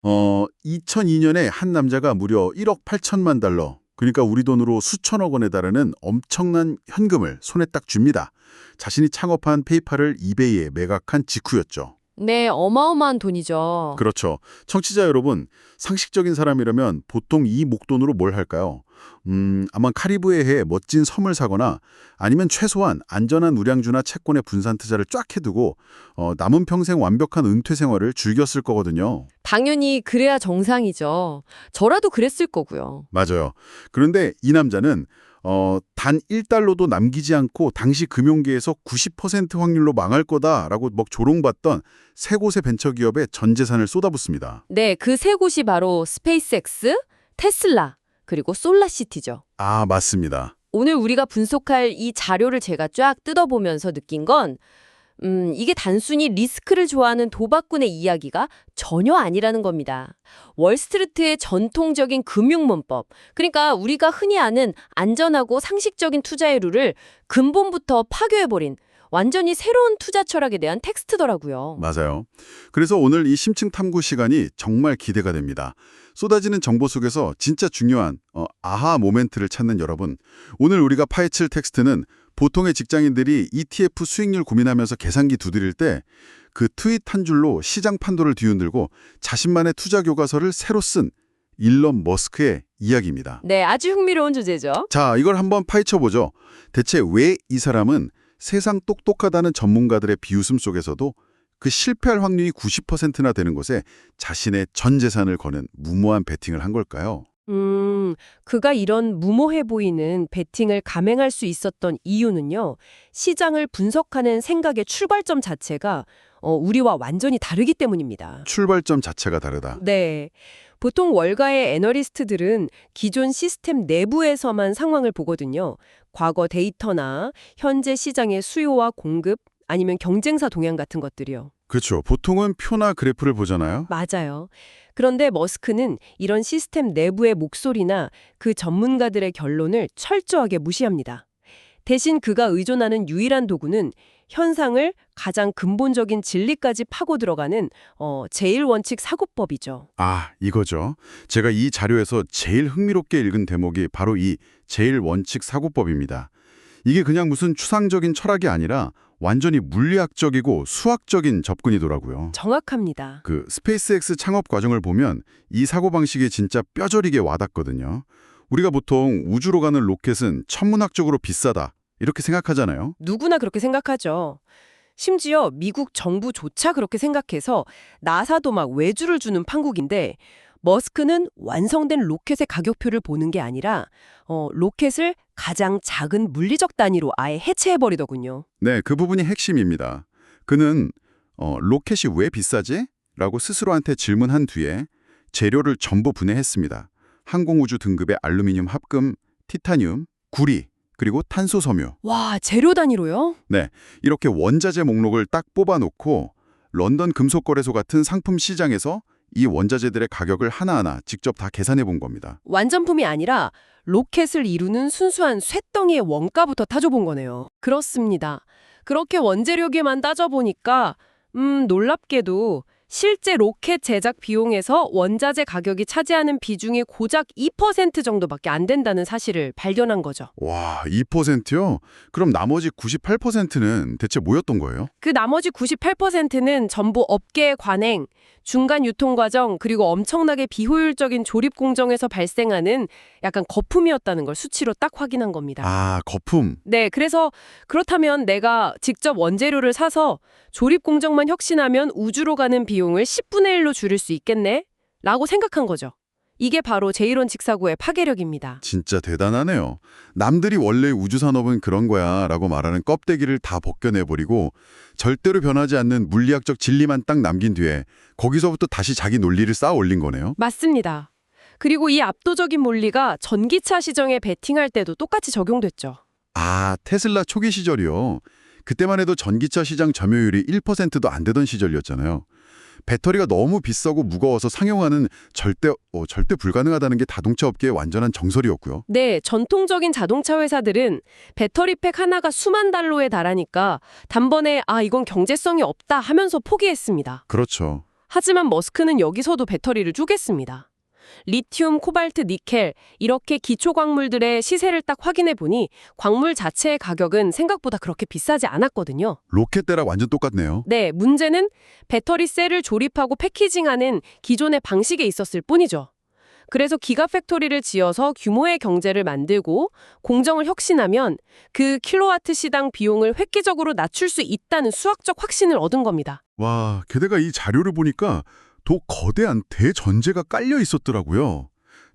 2002년에 한 남자가 무려 1억 8천만 달러, 그러니까 우리 돈으로 수천억 원에 달하는 엄청난 현금을 손에 딱 줍니다. 자신이 창업한 페이팔을 이베이에 매각한 직후였죠. 네, 어마어마한 돈이죠. 그렇죠. 청취자 여러분, 상식적인 사람이라면 보통 이 목돈으로 뭘 할까요? 아마 카리브해에 멋진 섬을 사거나 아니면 최소한 안전한 우량주나 채권의 분산 투자를 쫙 해두고 남은 평생 완벽한 은퇴 생활을 즐겼을 거거든요. 당연히 그래야 정상이죠. 저라도 그랬을 거고요. 맞아요. 그런데 이 남자는 단 1달러도 남기지 않고 당시 금융계에서 90% 확률로 망할 거다라고 막 조롱받던 세 곳의 벤처기업에 전 재산을 쏟아붓습니다. 네, 그 세 곳이 바로 스페이스X, 테슬라, 그리고 솔라시티죠. 아, 맞습니다. 오늘 우리가 분석할 이 자료를 제가 쫙 뜯어보면서 느낀 건 이게 단순히 리스크를 좋아하는 도박꾼의 이야기가 전혀 아니라는 겁니다. 월스트리트의 전통적인 금융문법, 그러니까 우리가 흔히 아는 안전하고 상식적인 투자의 룰을 근본부터 파괴해버린 완전히 새로운 투자 철학에 대한 텍스트더라고요. 맞아요. 그래서 오늘 이 심층 탐구 시간이 정말 기대가 됩니다. 쏟아지는 정보 속에서 진짜 중요한 아하 모멘트를 찾는 여러분. 오늘 우리가 파헤칠 텍스트는 보통의 직장인들이 ETF 수익률 고민하면서 계산기 두드릴 때 그 트윗 한 줄로 시장 판도를 뒤흔들고 자신만의 투자 교과서를 새로 쓴 일론 머스크의 이야기입니다. 네, 아주 흥미로운 주제죠. 자, 이걸 한번 파헤쳐보죠. 대체 왜 이 사람은 세상 똑똑하다는 전문가들의 비웃음 속에서도 그 실패할 확률이 90%나 되는 곳에 자신의 전 재산을 거는 무모한 베팅을 한 걸까요? 그가 이런 무모해 보이는 베팅을 감행할 수 있었던 이유는요. 시장을 분석하는 생각의 출발점 자체가 우리와 완전히 다르기 때문입니다. 출발점 자체가 다르다. 네. 보통 월가의 애널리스트들은 기존 시스템 내부에서만 상황을 보거든요. 과거 데이터나 현재 시장의 수요와 공급 아니면 경쟁사 동향 같은 것들이요. 그렇죠. 보통은 표나 그래프를 보잖아요. 맞아요. 그런데 머스크는 이런 시스템 내부의 목소리나 그 전문가들의 결론을 철저하게 무시합니다. 대신 그가 의존하는 유일한 도구는 현상을 가장 근본적인 진리까지 파고 들어가는 제1원칙 사고법이죠. 아, 이거죠. 제가 이 자료에서 제일 흥미롭게 읽은 대목이 바로 이 제1원칙 사고법입니다. 이게 그냥 무슨 추상적인 철학이 아니라 완전히 물리학적이고 수학적인 접근이더라고요. 정확합니다. 그 스페이스X 창업 과정을 보면 이 사고방식이 진짜 뼈저리게 와닿거든요. 우리가 보통 우주로 가는 로켓은 천문학적으로 비싸다 이렇게 생각하잖아요. 누구나 그렇게 생각하죠. 심지어 미국 정부조차 그렇게 생각해서 나사도 막 외주를 주는 판국인데 머스크는 완성된 로켓의 가격표를 보는 게 아니라 로켓을 가장 작은 물리적 단위로 아예 해체해버리더군요. 네, 그 부분이 핵심입니다. 그는 로켓이 왜 비싸지? 라고 스스로한테 질문한 뒤에 재료를 전부 분해했습니다. 항공우주 등급의 알루미늄 합금, 티타늄, 구리, 그리고 탄소 섬유. 와, 재료 단위로요? 네, 이렇게 원자재 목록을 딱 뽑아놓고 런던 금속거래소 같은 상품 시장에서 이 원자재들의 가격을 하나하나 직접 다 계산해 본 겁니다. 완전품이 아니라 로켓을 이루는 순수한 쇳덩이의 원가부터 따져본 거네요. 그렇습니다. 그렇게 원재료계만 따져보니까 놀랍게도 실제 로켓 제작 비용에서 원자재 가격이 차지하는 비중이 고작 2% 정도밖에 안 된다는 사실을 발견한 거죠. 와, 2%요? 그럼 나머지 98%는 대체 뭐였던 거예요? 그 나머지 98%는 전부 업계의 관행, 중간 유통 과정, 그리고 엄청나게 비효율적인 조립 공정에서 발생하는 약간 거품이었다는 걸 수치로 딱 확인한 겁니다. 아, 거품. 네, 그래서 그렇다면 내가 직접 원재료를 사서 조립 공정만 혁신하면 우주로 가는 비용을 10분의 1로 줄일 수 있겠네? 라고 생각한 거죠. 이게 바로 제1원칙 사고의 파괴력입니다. 진짜 대단하네요. 남들이 원래 우주산업은 그런 거야 라고 말하는 껍데기를 다 벗겨내버리고 절대로 변하지 않는 물리학적 진리만 딱 남긴 뒤에 거기서부터 다시 자기 논리를 쌓아 올린 거네요. 맞습니다. 그리고 이 압도적인 논리가 전기차 시장에 베팅할 때도 똑같이 적용됐죠. 아, 테슬라 초기 시절이요. 그때만 해도 전기차 시장 점유율이 1%도 안 되던 시절이었잖아요. 배터리가 너무 비싸고 무거워서 상용화는 절대 불가능하다는 게 자동차 업계의 완전한 정설이었고요. 네, 전통적인 자동차 회사들은 배터리팩 하나가 수만 달러에 달하니까 단번에 이건 경제성이 없다 하면서 포기했습니다. 그렇죠. 하지만 머스크는 여기서도 배터리를 쪼갰습니다. 리튬, 코발트, 니켈 이렇게 기초 광물들의 시세를 딱 확인해 보니 광물 자체의 가격은 생각보다 그렇게 비싸지 않았거든요. 로켓 때랑 완전 똑같네요. 네, 문제는 배터리 셀을 조립하고 패키징하는 기존의 방식에 있었을 뿐이죠. 그래서 기가팩토리를 지어서 규모의 경제를 만들고 공정을 혁신하면 그 킬로와트 시당 비용을 획기적으로 낮출 수 있다는 수학적 확신을 얻은 겁니다. 와, 게다가 이 자료를 보니까 더 거대한 대전제가 깔려 있었더라고요.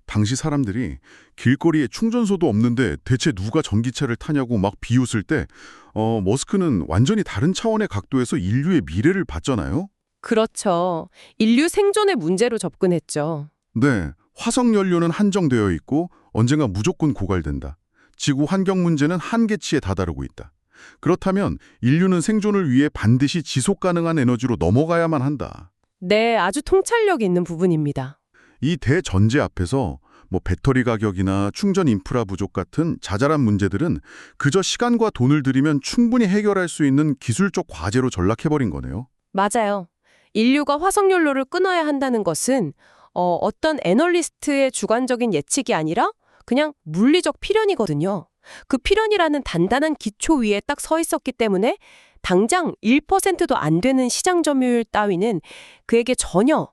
당시 사람들이 길거리에 충전소도 없는데 대체 누가 전기차를 타냐고 막 비웃을 때 머스크는 완전히 다른 차원의 각도에서 인류의 미래를 봤잖아요. 그렇죠. 인류 생존의 문제로 접근했죠. 네, 화석 연료는 한정되어 있고 언젠가 무조건 고갈된다. 지구 환경 문제는 한계치에 다다르고 있다. 그렇다면 인류는 생존을 위해 반드시 지속 가능한 에너지로 넘어가야만 한다. 네, 아주 통찰력 있는 부분입니다. 이 대전제 앞에서 배터리 가격이나 충전 인프라 부족 같은 자잘한 문제들은 그저 시간과 돈을 들이면 충분히 해결할 수 있는 기술적 과제로 전락해버린 거네요. 맞아요. 인류가 화석연료를 끊어야 한다는 것은 어떤 애널리스트의 주관적인 예측이 아니라 그냥 물리적 필연이거든요. 그 필연이라는 단단한 기초 위에 딱 서 있었기 때문에 당장 1%도 안 되는 시장 점유율 따위는 그에게 전혀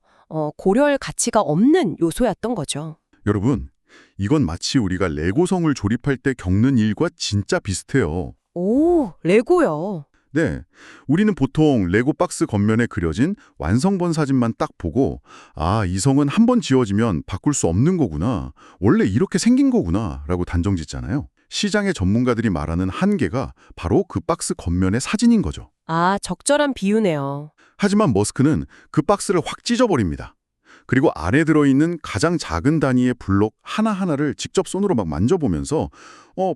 고려할 가치가 없는 요소였던 거죠. 여러분, 이건 마치 우리가 레고성을 조립할 때 겪는 일과 진짜 비슷해요. 오, 레고요. 네, 우리는 보통 레고 박스 겉면에 그려진 완성본 사진만 딱 보고 이 성은 한 번 지어지면 바꿀 수 없는 거구나, 원래 이렇게 생긴 거구나 라고 단정짓잖아요. 시장의 전문가들이 말하는 한계가 바로 그 박스 겉면의 사진인 거죠. 아, 적절한 비유네요. 하지만 머스크는 그 박스를 확 찢어버립니다. 그리고 안에 들어있는 가장 작은 단위의 블록 하나하나를 직접 손으로 막 만져보면서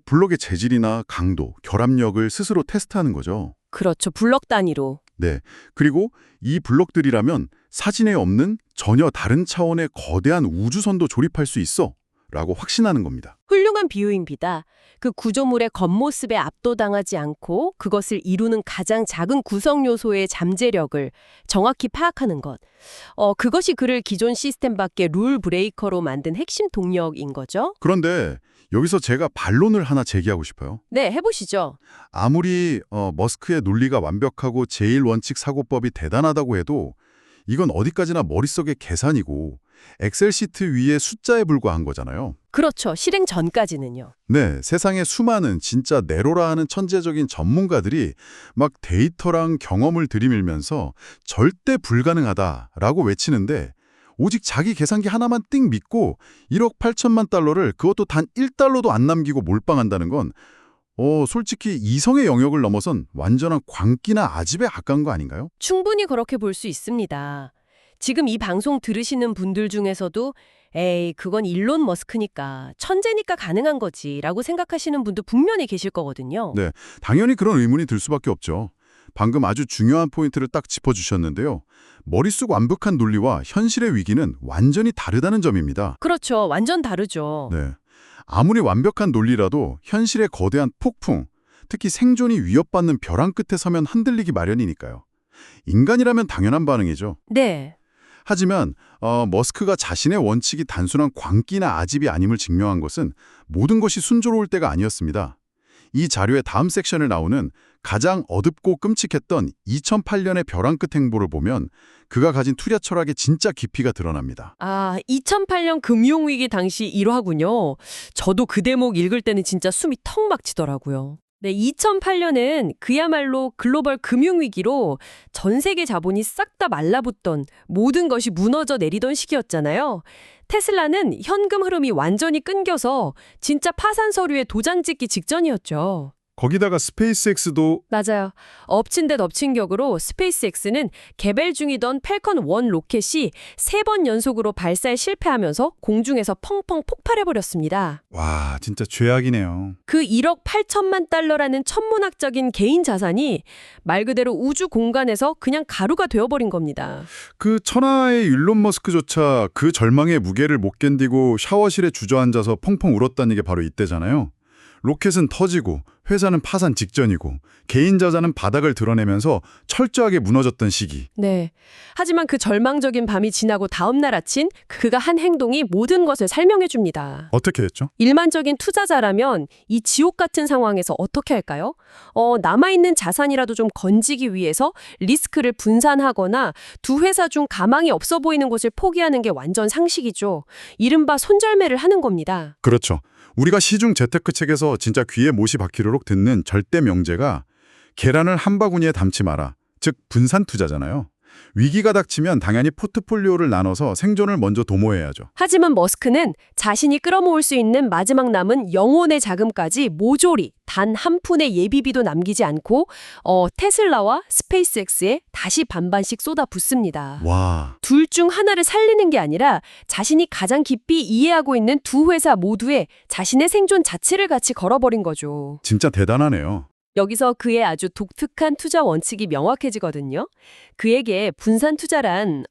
블록의 재질이나 강도, 결합력을 스스로 테스트하는 거죠. 그렇죠. 블럭 단위로. 네, 그리고 이 블록들이라면 사진에 없는 전혀 다른 차원의 거대한 우주선도 조립할 수 있어 라고 확신하는 겁니다. 훌륭한 비유입니다. 그 구조물의 겉모습에 압도당하지 않고 그것을 이루는 가장 작은 구성 요소의 잠재력을 정확히 파악하는 것. 그것이 그를 기존 시스템 밖의 룰 브레이커로 만든 핵심 동력인 거죠. 그런데 여기서 제가 반론을 하나 제기하고 싶어요. 네, 해보시죠. 아무리 머스크의 논리가 완벽하고 제1원칙 사고법이 대단하다고 해도 이건 어디까지나 머릿속의 계산이고 엑셀 시트 위에 숫자에 불과한 거잖아요. 그렇죠. 실행 전까지는요. 네, 세상에 수많은 진짜 네로라 하는 천재적인 전문가들이 막 데이터랑 경험을 들이밀면서 절대 불가능하다라고 외치는데 오직 자기 계산기 하나만 띵 믿고 1억 8천만 달러를 그것도 단 1달러도 안 남기고 몰빵한다는 건 솔직히 이성의 영역을 넘어선 완전한 광기나 아집에 가까운 거 아닌가요? 충분히 그렇게 볼 수 있습니다. 지금 이 방송 들으시는 분들 중에서도 에이, 그건 일론 머스크니까, 천재니까 가능한 거지 라고 생각하시는 분도 분명히 계실 거거든요. 네, 당연히 그런 의문이 들 수밖에 없죠. 방금 아주 중요한 포인트를 딱 짚어주셨는데요. 머릿속 완벽한 논리와 현실의 위기는 완전히 다르다는 점입니다. 그렇죠. 완전 다르죠. 네, 아무리 완벽한 논리라도 현실의 거대한 폭풍, 특히 생존이 위협받는 벼랑 끝에 서면 흔들리기 마련이니까요. 인간이라면 당연한 반응이죠. 네. 하지만 머스크가 자신의 원칙이 단순한 광기나 아집이 아님을 증명한 것은 모든 것이 순조로울 때가 아니었습니다. 이 자료의 다음 섹션에 나오는 가장 어둡고 끔찍했던 2008년의 벼랑 끝 행보를 보면 그가 가진 투려 철학의 진짜 깊이가 드러납니다. 2008년 금융위기 당시 일화군요. 저도 그 대목 읽을 때는 진짜 숨이 턱 막히더라고요. 네, 2008년은 그야말로 글로벌 금융위기로 전 세계 자본이 싹 다 말라붙던, 모든 것이 무너져 내리던 시기였잖아요. 테슬라는 현금 흐름이 완전히 끊겨서 진짜 파산 서류에 도장 찍기 직전이었죠. 거기다가 스페이스X도 맞아요. 엎친 데 덮친 격으로 스페이스X는 개발 중이던 팰컨 1 로켓이 3번 연속으로 발사에 실패하면서 공중에서 펑펑 폭발해버렸습니다. 와, 진짜 죄악이네요. 그 1억 8천만 달러라는 천문학적인 개인 자산이 말 그대로 우주 공간에서 그냥 가루가 되어버린 겁니다. 그 천하의 일론 머스크조차 그 절망의 무게를 못 견디고 샤워실에 주저앉아서 펑펑 울었다는 게 바로 이때잖아요. 로켓은 터지고 회사는 파산 직전이고 개인 자산은 바닥을 드러내면서 철저하게 무너졌던 시기. 네. 하지만 그 절망적인 밤이 지나고 다음 날 아침 그가 한 행동이 모든 것을 설명해 줍니다. 어떻게 했죠? 일반적인 투자자라면 이 지옥 같은 상황에서 어떻게 할까요? 남아있는 자산이라도 좀 건지기 위해서 리스크를 분산하거나 두 회사 중 가망이 없어 보이는 곳을 포기하는 게 완전 상식이죠. 이른바 손절매를 하는 겁니다. 그렇죠. 우리가 시중 재테크 책에서 진짜 귀에 못이 박히도록 듣는 절대 명제가 계란을 한 바구니에 담지 마라. 즉 분산 투자잖아요. 위기가 닥치면 당연히 포트폴리오를 나눠서 생존을 먼저 도모해야죠. 하지만 머스크는 자신이 끌어모을 수 있는 마지막 남은 영혼의 자금까지 모조리 단 한 푼의 예비비도 남기지 않고 테슬라와 스페이스X에 다시 반반씩 쏟아붓습니다. 와, 둘 중 하나를 살리는 게 아니라 자신이 가장 깊이 이해하고 있는 두 회사 모두에 자신의 생존 자체를 같이 걸어버린 거죠. 진짜 대단하네요. 여기서 그의 아주 독특한 투자 원칙이 명확해지거든요. 그에게 분산 투자란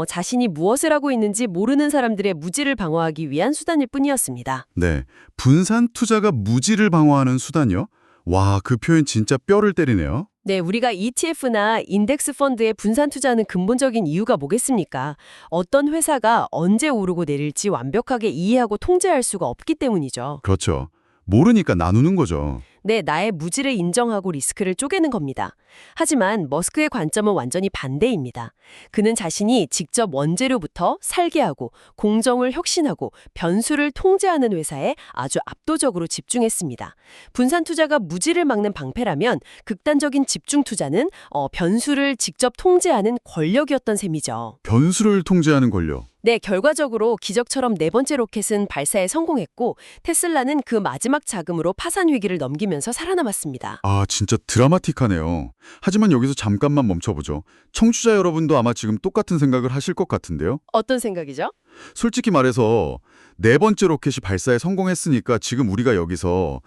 자신이 무엇을 하고 있는지 모르는 사람들의 무지를 방어하기 위한 수단일 뿐이었습니다. 네, 분산 투자가 무지를 방어하는 수단이요? 와, 그 표현 진짜 뼈를 때리네요. 네, 우리가 ETF나 인덱스 펀드에 분산 투자하는 근본적인 이유가 뭐겠습니까? 어떤 회사가 언제 오르고 내릴지 완벽하게 이해하고 통제할 수가 없기 때문이죠. 그렇죠. 모르니까 나누는 거죠. 네, 나의 무지를 인정하고 리스크를 쪼개는 겁니다. 하지만 머스크의 관점은 완전히 반대입니다. 그는 자신이 직접 원재료부터 설계하고 공정을 혁신하고 변수를 통제하는 회사에 아주 압도적으로 집중했습니다. 분산 투자가 무지를 막는 방패라면 극단적인 집중 투자는 변수를 직접 통제하는 권력이었던 셈이죠. 변수를 통제하는 권력. 네, 결과적으로 기적처럼 네 번째 로켓은 발사에 성공했고 테슬라는 그 마지막 자금으로 파산 위기를 넘기면서 살아남았습니다. 아, 진짜 드라마틱하네요. 하지만 여기서 잠깐만 멈춰보죠. 청취자 여러분도 아마 지금 똑같은 생각을 하실 것 같은데요. 어떤 생각이죠? 솔직히 말해서 네 번째 로켓이 발사에 성공했으니까 지금 우리가 여기서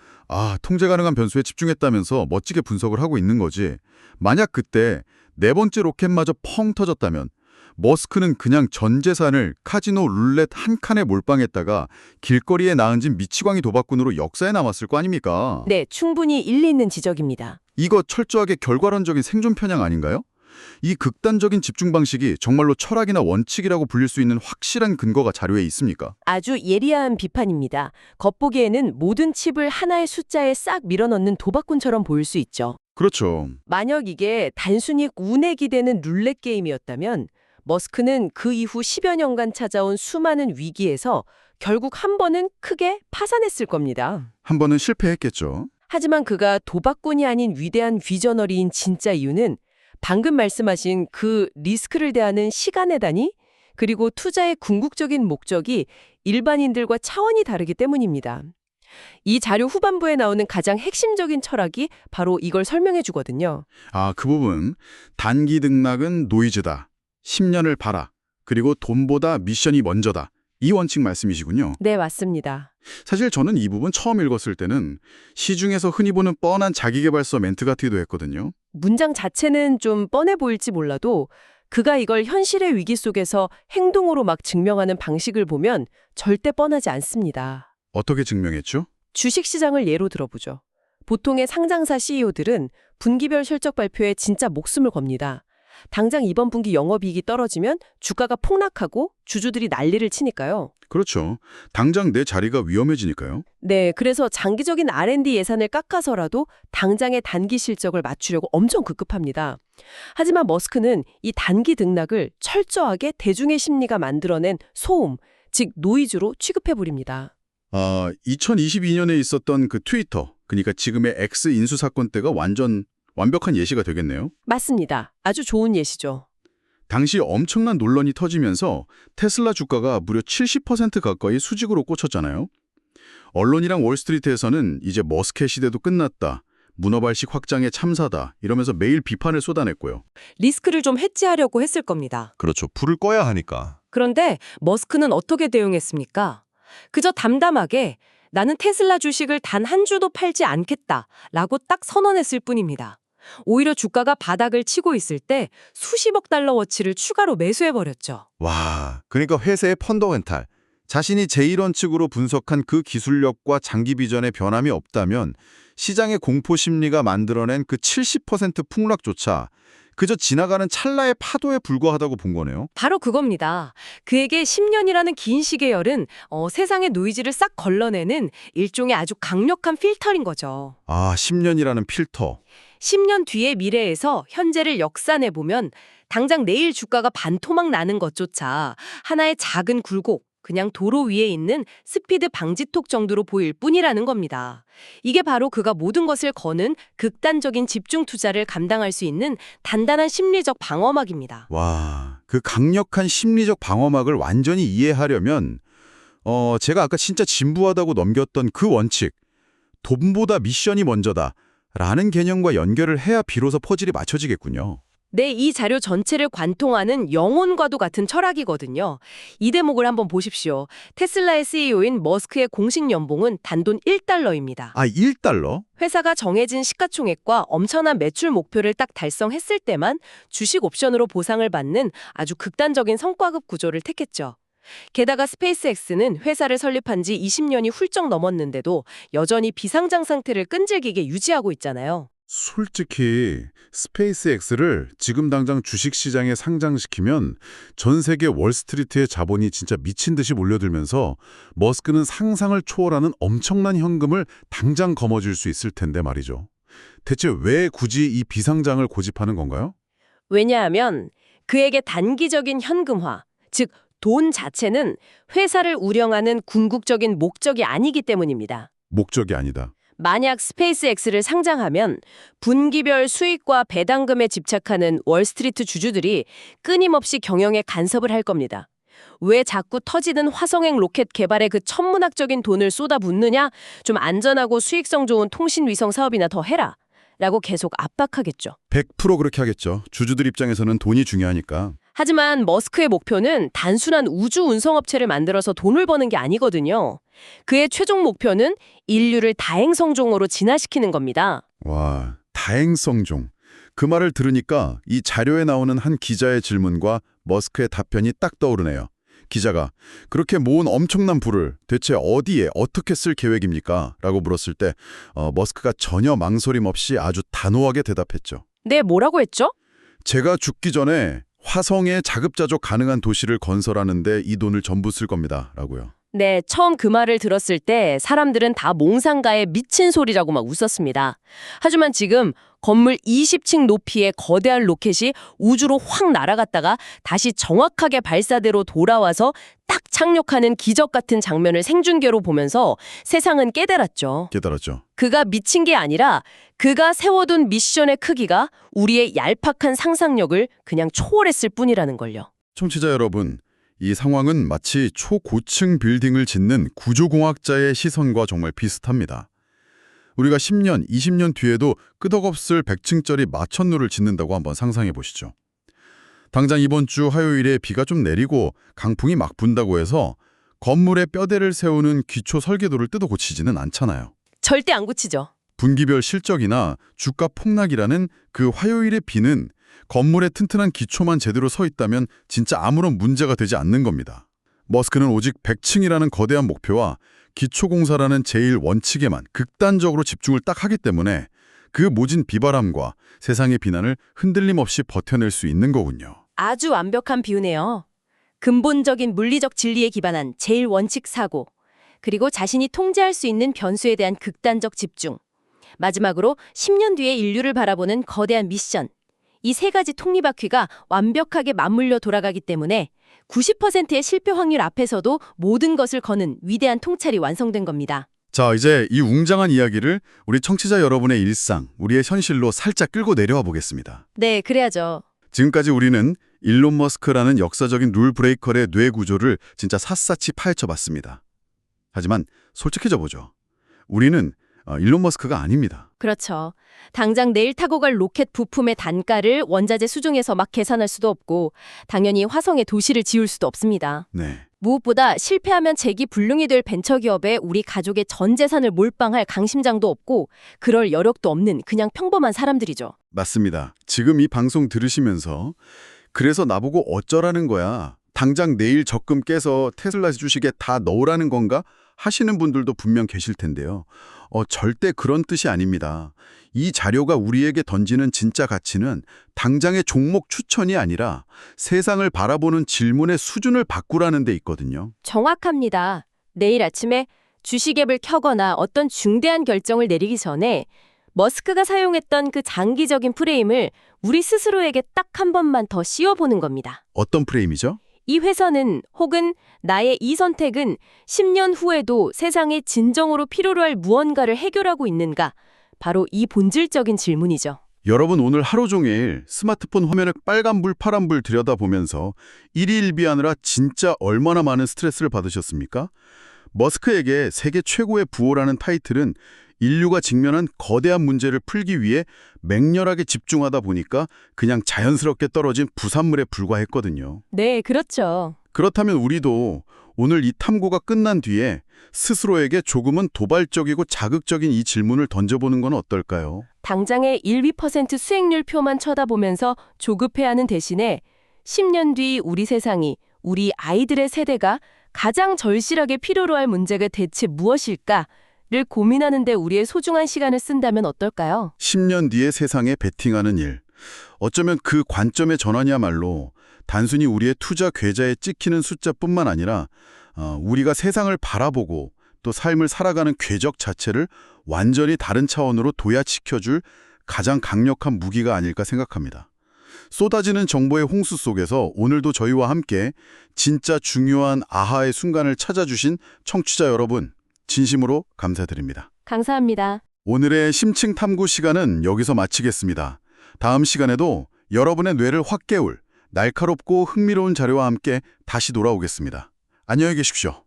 통제 가능한 변수에 집중했다면서 멋지게 분석을 하고 있는 거지. 만약 그때 네 번째 로켓마저 펑 터졌다면 머스크는 그냥 전 재산을 카지노 룰렛 한 칸에 몰빵했다가 길거리에 나앉은 미치광이 도박꾼으로 역사에 남았을 거 아닙니까? 네, 충분히 일리 있는 지적입니다. 이거 철저하게 결과론적인 생존 편향 아닌가요? 이 극단적인 집중 방식이 정말로 철학이나 원칙이라고 불릴 수 있는 확실한 근거가 자료에 있습니까? 아주 예리한 비판입니다. 겉보기에는 모든 칩을 하나의 숫자에 싹 밀어넣는 도박꾼처럼 보일 수 있죠. 그렇죠. 만약 이게 단순히 운에 기대는 룰렛 게임이었다면 머스크는 그 이후 10여 년간 찾아온 수많은 위기에서 결국 한 번은 크게 파산했을 겁니다. 한 번은 실패했겠죠. 하지만 그가 도박꾼이 아닌 위대한 비저너리인 진짜 이유는 방금 말씀하신 그 리스크를 대하는 시간의 단위 그리고 투자의 궁극적인 목적이 일반인들과 차원이 다르기 때문입니다. 이 자료 후반부에 나오는 가장 핵심적인 철학이 바로 이걸 설명해 주거든요. 그 부분. 단기 등락은 노이즈다. 10년을 봐라. 그리고 돈보다 미션이 먼저다. 이 원칙 말씀이시군요. 네, 맞습니다. 사실 저는 이 부분 처음 읽었을 때는 시중에서 흔히 보는 뻔한 자기계발서 멘트 같기도 했거든요. 문장 자체는 좀 뻔해 보일지 몰라도 그가 이걸 현실의 위기 속에서 행동으로 막 증명하는 방식을 보면 절대 뻔하지 않습니다. 어떻게 증명했죠? 주식시장을 예로 들어보죠. 보통의 상장사 CEO들은 분기별 실적 발표에 진짜 목숨을 겁니다. 당장 이번 분기 영업이익이 떨어지면 주가가 폭락하고 주주들이 난리를 치니까요. 그렇죠. 당장 내 자리가 위험해지니까요. 네, 그래서 장기적인 R&D 예산을 깎아서라도 당장의 단기 실적을 맞추려고 엄청 급급합니다. 하지만 머스크는 이 단기 등락을 철저하게 대중의 심리가 만들어낸 소음, 즉 노이즈로 취급해버립니다. 2022년에 있었던 그 트위터, 그러니까 지금의 X 인수 사건 때가 완벽한 예시가 되겠네요. 맞습니다. 아주 좋은 예시죠. 당시 엄청난 논란이 터지면서 테슬라 주가가 무려 70% 가까이 수직으로 꽂혔잖아요. 언론이랑 월스트리트에서는 이제 머스크의 시대도 끝났다. 문어발식 확장의 참사다. 이러면서 매일 비판을 쏟아냈고요. 리스크를 좀 해지하려고 했을 겁니다. 그렇죠. 불을 꺼야 하니까. 그런데 머스크는 어떻게 대응했습니까? 그저 담담하게 나는 테슬라 주식을 단 한 주도 팔지 않겠다라고 딱 선언했을 뿐입니다. 오히려 주가가 바닥을 치고 있을 때 수십억 달러 어치를 추가로 매수해버렸죠. 와, 그러니까 회사의 펀더멘탈, 자신이 제1원 측으로 분석한 그 기술력과 장기 비전에 변함이 없다면 시장의 공포 심리가 만들어낸 그 70% 폭락조차 그저 지나가는 찰나의 파도에 불과하다고 본 거네요. 바로 그겁니다. 그에게 10년이라는 긴 시계열은 세상의 노이즈를 싹 걸러내는 일종의 아주 강력한 필터인 거죠. 아, 10년이라는 필터. 10년 뒤의 미래에서 현재를 역산해보면 당장 내일 주가가 반토막 나는 것조차 하나의 작은 굴곡, 그냥 도로 위에 있는 스피드 방지턱 정도로 보일 뿐이라는 겁니다. 이게 바로 그가 모든 것을 거는 극단적인 집중 투자를 감당할 수 있는 단단한 심리적 방어막입니다. 와, 그 강력한 심리적 방어막을 완전히 이해하려면 제가 아까 진짜 진부하다고 넘겼던 그 원칙, 돈보다 미션이 먼저다 라는 개념과 연결을 해야 비로소 퍼즐이 맞춰지겠군요. 네, 이 자료 전체를 관통하는 영혼과도 같은 철학이거든요. 이 대목을 한번 보십시오. 테슬라의 CEO인 머스크의 공식 연봉은 단돈 1달러입니다. 아, 1달러? 회사가 정해진 시가총액과 엄청난 매출 목표를 딱 달성했을 때만 주식 옵션으로 보상을 받는 아주 극단적인 성과급 구조를 택했죠. 게다가 스페이스X는 회사를 설립한 지 20년이 훌쩍 넘었는데도 여전히 비상장 상태를 끈질기게 유지하고 있잖아요. 솔직히 스페이스X를 지금 당장 주식시장에 상장시키면 전 세계 월스트리트의 자본이 진짜 미친 듯이 몰려들면서 머스크는 상상을 초월하는 엄청난 현금을 당장 거머쥘 수 있을 텐데 말이죠. 대체 왜 굳이 이 비상장을 고집하는 건가요? 왜냐하면 그에게 단기적인 현금화, 즉 돈 자체는 회사를 운영하는 궁극적인 목적이 아니기 때문입니다. 목적이 아니다. 만약 스페이스X를 상장하면 분기별 수익과 배당금에 집착하는 월스트리트 주주들이 끊임없이 경영에 간섭을 할 겁니다. 왜 자꾸 터지는 화성행 로켓 개발에 그 천문학적인 돈을 쏟아붓느냐? 좀 안전하고 수익성 좋은 통신위성 사업이나 더 해라. 라고 계속 압박하겠죠. 100% 그렇게 하겠죠. 주주들 입장에서는 돈이 중요하니까. 하지만 머스크의 목표는 단순한 우주 운송업체를 만들어서 돈을 버는 게 아니거든요. 그의 최종 목표는 인류를 다행성종으로 진화시키는 겁니다. 와, 다행성종. 그 말을 들으니까 이 자료에 나오는 한 기자의 질문과 머스크의 답변이 딱 떠오르네요. 기자가 그렇게 모은 엄청난 부를 대체 어디에 어떻게 쓸 계획입니까? 라고 물었을 때 머스크가 전혀 망설임 없이 아주 단호하게 대답했죠. 네, 뭐라고 했죠? 제가 죽기 전에 화성에 자급자족 가능한 도시를 건설하는데 이 돈을 전부 쓸 겁니다. 라고요. 네, 처음 그 말을 들었을 때 사람들은 다 몽상가의 미친 소리라고 막 웃었습니다. 하지만 지금 건물 20층 높이의 거대한 로켓이 우주로 확 날아갔다가 다시 정확하게 발사대로 돌아와서 딱 착륙하는 기적 같은 장면을 생중계로 보면서 세상은 깨달았죠. 깨달았죠. 그가 미친 게 아니라 그가 세워둔 미션의 크기가 우리의 얄팍한 상상력을 그냥 초월했을 뿐이라는 걸요. 청취자 여러분, 이 상황은 마치 초고층 빌딩을 짓는 구조공학자의 시선과 정말 비슷합니다. 우리가 10년, 20년 뒤에도 끄덕없을 100층짜리 마천루를 짓는다고 한번 상상해 보시죠. 당장 이번 주 화요일에 비가 좀 내리고 강풍이 막 분다고 해서 건물에 뼈대를 세우는 기초 설계도를 뜯어 고치지는 않잖아요. 절대 안 고치죠. 분기별 실적이나 주가 폭락이라는 그 화요일의 비는 건물의 튼튼한 기초만 제대로 서 있다면 진짜 아무런 문제가 되지 않는 겁니다. 머스크는 오직 100층이라는 거대한 목표와 기초공사라는 제일 원칙에만 극단적으로 집중을 딱 하기 때문에 그 모진 비바람과 세상의 비난을 흔들림 없이 버텨낼 수 있는 거군요. 아주 완벽한 비유네요. 근본적인 물리적 진리에 기반한 제일 원칙 사고, 그리고 자신이 통제할 수 있는 변수에 대한 극단적 집중, 마지막으로 10년 뒤의 인류를 바라보는 거대한 미션. 이 세 가지 톱니바퀴가 완벽하게 맞물려 돌아가기 때문에 90%의 실패 확률 앞에서도 모든 것을 거는 위대한 통찰이 완성된 겁니다. 자, 이제 이 웅장한 이야기를 우리 청취자 여러분의 일상, 우리의 현실로 살짝 끌고 내려와 보겠습니다. 네, 그래야죠. 지금까지 우리는 일론 머스크라는 역사적인 룰 브레이커의 뇌 구조를 진짜 샅샅이 파헤쳐봤습니다. 하지만 솔직해져 보죠. 우리는 일론 머스크가 아닙니다. 그렇죠. 당장 내일 타고 갈 로켓 부품의 단가를 원자재 수중에서 막 계산할 수도 없고 당연히 화성에 도시를 지을 수도 없습니다. 네. 무엇보다 실패하면 재기불능이 될 벤처기업에 우리 가족의 전 재산을 몰빵할 강심장도 없고 그럴 여력도 없는 그냥 평범한 사람들이죠. 맞습니다. 지금 이 방송 들으시면서 그래서 나보고 어쩌라는 거야. 당장 내일 적금 깨서 테슬라 주식에 다 넣으라는 건가 하시는 분들도 분명 계실 텐데요. 절대 그런 뜻이 아닙니다. 이 자료가 우리에게 던지는 진짜 가치는 당장의 종목 추천이 아니라 세상을 바라보는 질문의 수준을 바꾸라는 데 있거든요. 정확합니다. 내일 아침에 주식 앱을 켜거나 어떤 중대한 결정을 내리기 전에 머스크가 사용했던 그 장기적인 프레임을 우리 스스로에게 딱 한 번만 더 씌워보는 겁니다. 어떤 프레임이죠? 이 회선은 혹은 나의 이 선택은 10년 후에도 세상에 진정으로 필요로 할 무언가를 해결하고 있는가? 바로 이 본질적인 질문이죠. 여러분 오늘 하루 종일 스마트폰 화면에 빨간불 파란불 들여다보면서 일희일비하느라 진짜 얼마나 많은 스트레스를 받으셨습니까? 머스크에게 세계 최고의 부호라는 타이틀은 인류가 직면한 거대한 문제를 풀기 위해 맹렬하게 집중하다 보니까 그냥 자연스럽게 떨어진 부산물에 불과했거든요. 네, 그렇죠. 그렇다면 우리도 오늘 이 탐구가 끝난 뒤에 스스로에게 조금은 도발적이고 자극적인 이 질문을 던져보는 건 어떨까요? 당장의 1~2% 수익률 표만 쳐다보면서 조급해하는 대신에 10년 뒤 우리 세상이, 우리 아이들의 세대가 가장 절실하게 필요로 할 문제가 대체 무엇일까를 고민하는 데 우리의 소중한 시간을 쓴다면 어떨까요? 10년 뒤의 세상에 베팅하는 일. 어쩌면 그 관점의 전환이야말로 단순히 우리의 투자 계좌에 찍히는 숫자뿐만 아니라 우리가 세상을 바라보고 또 삶을 살아가는 궤적 자체를 완전히 다른 차원으로 도야시켜줄 가장 강력한 무기가 아닐까 생각합니다. 쏟아지는 정보의 홍수 속에서 오늘도 저희와 함께 진짜 중요한 아하의 순간을 찾아주신 청취자 여러분, 진심으로 감사드립니다. 감사합니다. 오늘의 심층 탐구 시간은 여기서 마치겠습니다. 다음 시간에도 여러분의 뇌를 확 깨울 날카롭고 흥미로운 자료와 함께 다시 돌아오겠습니다. 안녕히 계십시오.